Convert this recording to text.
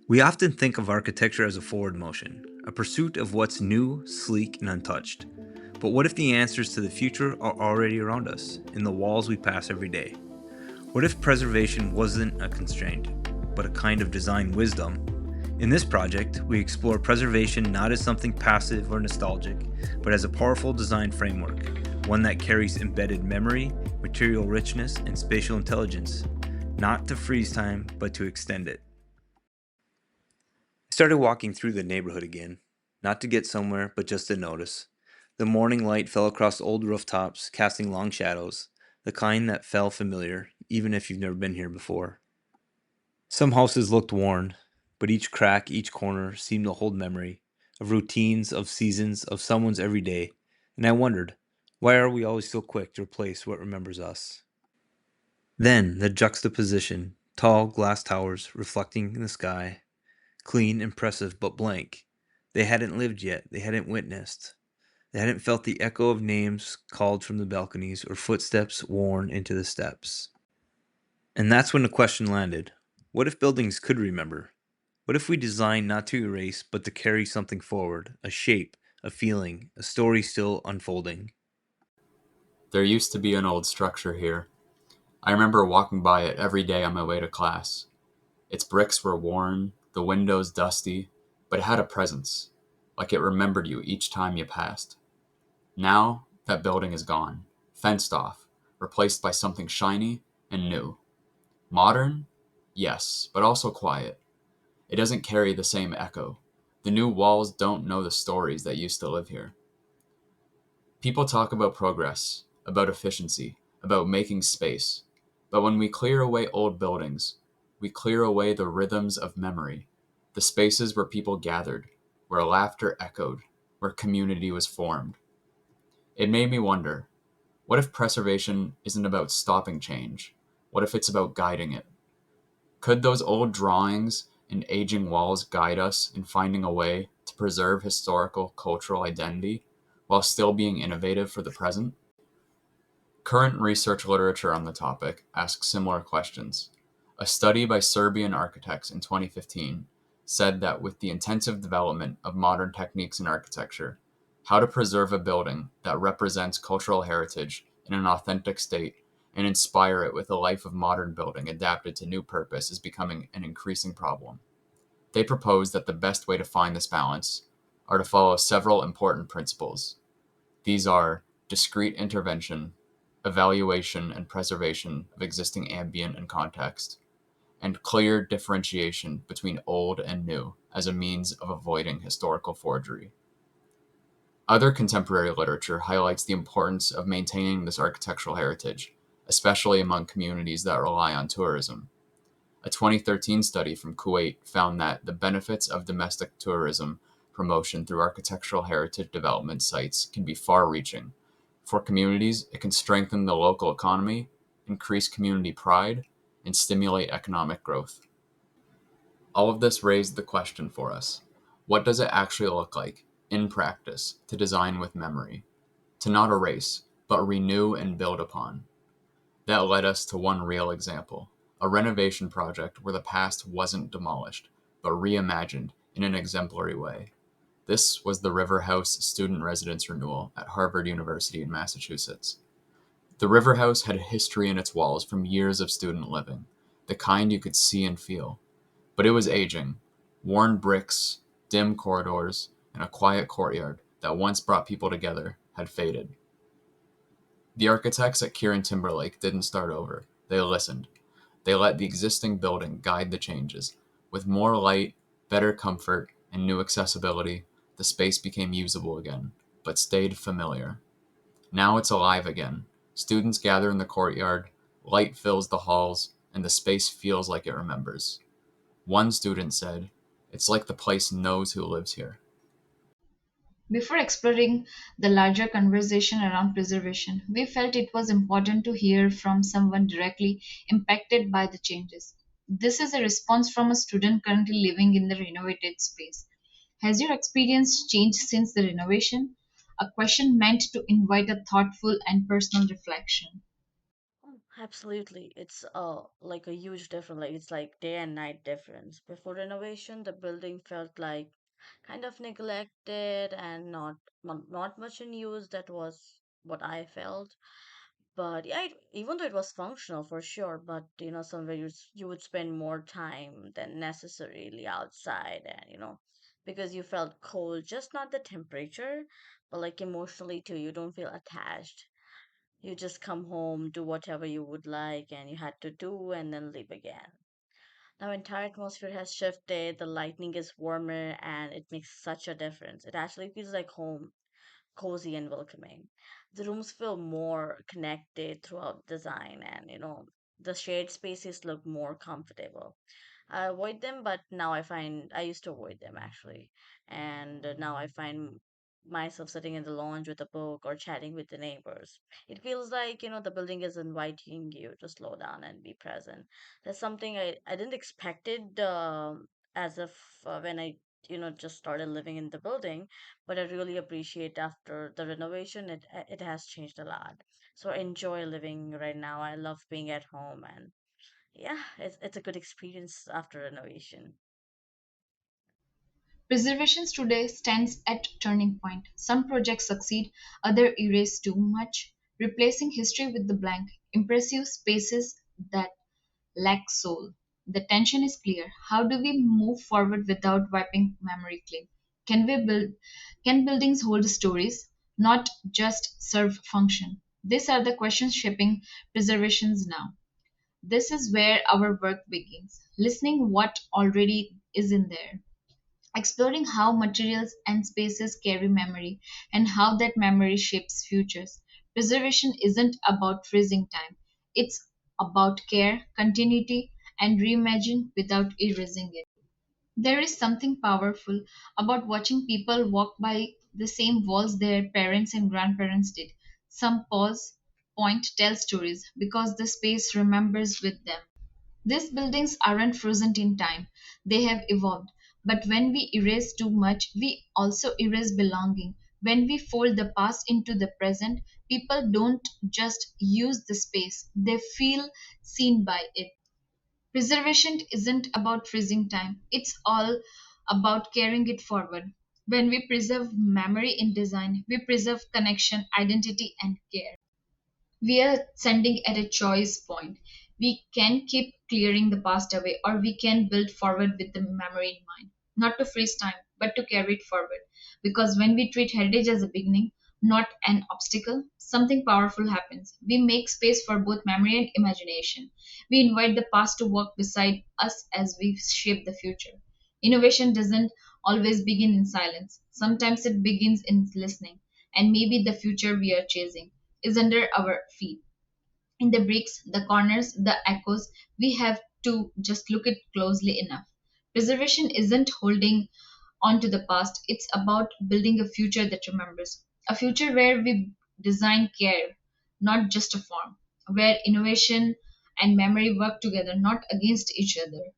We often think of architecture as a forward motion, a pursuit of what's new, sleek, and untouched. But what if the answers to the future are already around us, in the walls we pass every day? What if preservation wasn't a constraint, but a kind of design wisdom? In this project, we explore preservation not as something passive or nostalgic, but as a powerful design framework, one that carries embedded memory, material richness, and spatial intelligence, not to freeze time, but to extend it. I started walking through the neighborhood again, not to get somewhere, but just to notice. The morning light fell across old rooftops, casting long shadows, the kind that felt familiar, even if you've never been here before. Some houses looked worn, but each crack, each corner seemed to hold memory of routines, of seasons, of someone's everyday. And I wondered, why are we always so quick to replace what remembers us? Then the juxtaposition, tall glass towers reflecting in the sky, clean, impressive, but blank. They hadn't lived yet, they hadn't witnessed. They hadn't felt the echo of names called from the balconies or footsteps worn into the steps. And that's when the question landed. What if buildings could remember? What if we designed not to erase, but to carry something forward? A shape, a feeling, a story still unfolding. There used to be an old structure here. I remember walking by it every day on my way to class. Its bricks were worn, the windows dusty, but it had a presence, like it remembered you each time you passed. Now, that building is gone, fenced off, replaced by something shiny and new. Modern? Yes, but also quiet. It doesn't carry the same echo. The new walls don't know the stories that used to live here. People talk about progress, about efficiency, about making space. But when we clear away old buildings, we clear away the rhythms of memory, the spaces where people gathered, where laughter echoed, where community was formed. It made me wonder, what if preservation isn't about stopping change? What if it's about guiding it? Could those old drawings and aging walls guide us in finding a way to preserve historical cultural identity while still being innovative for the present? Current research literature on the topic asks similar questions. A study by Serbian architects in 2015 said that with the intensive development of modern techniques in architecture, how to preserve a building that represents cultural heritage in an authentic state and inspire it with a life of modern building adapted to new purpose is becoming an increasing problem. They propose that the best way to find this balance are to follow several important principles. These are discrete intervention, evaluation and preservation of existing ambient and context, and clear differentiation between old and new as a means of avoiding historical forgery. Other contemporary literature highlights the importance of maintaining this architectural heritage, especially among communities that rely on tourism. A 2013 study from Kuwait found that the benefits of domestic tourism promotion through architectural heritage development sites can be far reaching. For communities, it can strengthen the local economy, increase community pride, and stimulate economic growth. All of this raised the question for us: what does it actually look like, in practice, to design with memory? To not erase, but renew and build upon. That led us to one real example, a renovation project where the past wasn't demolished, but reimagined in an exemplary way. This was the River House student residence renewal at Harvard University in Massachusetts. The River House had a history in its walls from years of student living, the kind you could see and feel. But it was aging. Worn bricks, dim corridors, and a quiet courtyard that once brought people together had faded. The architects at Kieran Timberlake didn't start over. They listened. They let the existing building guide the changes. With more light, better comfort, and new accessibility, the space became usable again, but stayed familiar. Now it's alive again. Students gather in the courtyard, light fills the halls, and the space feels like it remembers. One student said, "It's like the place knows who lives here." Before exploring the larger conversation around preservation, we felt it was important to hear from someone directly impacted by the changes. This is a response from a student currently living in the renovated space. Has your experience changed since the renovation? A question meant to invite a thoughtful and personal reflection. Absolutely. It's like a huge difference. Like it's like day and night difference. Before renovation, the building felt like kind of neglected and not much in use. That was what I felt. But yeah, even though it was functional for sure, but somewhere you would spend more time than necessarily outside, and because you felt cold, just not the temperature, but like emotionally too. You don't feel attached. You just come home, do whatever you would like, and you had to do, and then leave again. Now, entire atmosphere has shifted. The lighting is warmer, and it makes such a difference. It actually feels like home, cozy and welcoming. The rooms feel more connected throughout design, and the shared spaces look more comfortable. I avoid them, but now I used to avoid them actually. And now I find myself sitting in the lounge with a book or chatting with the neighbors. It feels like, the building is inviting you to slow down and be present. That's something I didn't expect it as of when I, just started living in the building, but I really appreciate after the renovation, it has changed a lot. So I enjoy living right now. I love being at home, and yeah, it's a good experience after renovation. Preservation today stands at turning point. Some projects succeed, others erase too much, replacing history with the blank, impressive spaces that lack soul. The tension is clear. How do we move forward without wiping memory clean? Can we build can buildings hold stories, not just serve function? These are the questions shaping preservations now. This is where our work begins. Listening what already is in there, exploring how materials and spaces carry memory and how that memory shapes futures. Preservation isn't about freezing time, it's about care, continuity, and reimagine without erasing it. There is something powerful about watching people walk by the same walls their parents and grandparents did. Some pause, point, tell stories because the space remembers with them. These buildings aren't frozen in time, they have evolved. But when we erase too much, we also erase belonging. When we fold the past into the present, people don't just use the space, they feel seen by it. Preservation isn't about freezing time, it's all about carrying it forward. When we preserve memory in design, we preserve connection, identity, and care. We are sending at a choice point. We can keep clearing the past away, or we can build forward with the memory in mind. Not to freeze time, but to carry it forward. Because when we treat heritage as a beginning, not an obstacle, something powerful happens. We make space for both memory and imagination. We invite the past to walk beside us as we shape the future. Innovation doesn't always begin in silence, sometimes it begins in listening. And maybe the future we are chasing is under our feet. In the bricks, the corners, the echoes, we have to just look at closely enough. Preservation isn't holding on to the past, it's about building a future that remembers. A future where we design care, not just a form, where innovation and memory work together, not against each other.